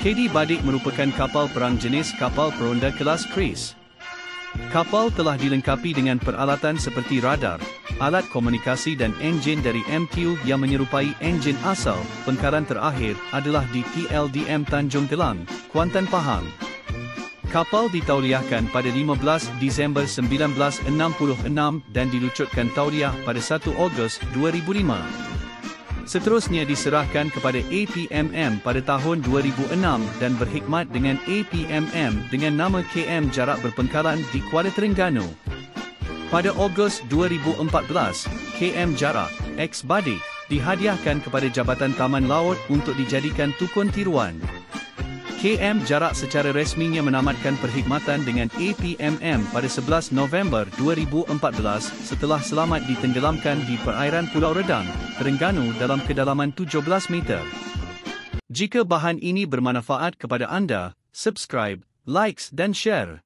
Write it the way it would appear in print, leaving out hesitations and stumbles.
KD Badik merupakan kapal perang jenis kapal peronda kelas Chris. Kapal telah dilengkapi dengan peralatan seperti radar, alat komunikasi dan enjin dari MTU yang menyerupai enjin asal. Pengkaran terakhir adalah di PLDM Tanjung Gelang, Kuantan Pahang. Kapal ditauliahkan pada 15 Disember 1966 dan dilucutkan tauliah pada 1 Ogos 2005. Seterusnya diserahkan kepada APMM pada tahun 2006 dan berkhidmat dengan APMM dengan nama KM Jarak Berpengkaran di Kuala Terengganu. Pada Ogos 2014, KM Jarak, X Badik, dihadiahkan kepada Jabatan Taman Laut untuk dijadikan tukun tiruan. KM Jarak secara resminya menamatkan perkhidmatan dengan APMM pada 11 November 2014 setelah selamat ditenggelamkan di perairan Pulau Redang, Terengganu dalam kedalaman 17 meter. Jika bahan ini bermanfaat kepada anda, subscribe, likes dan share.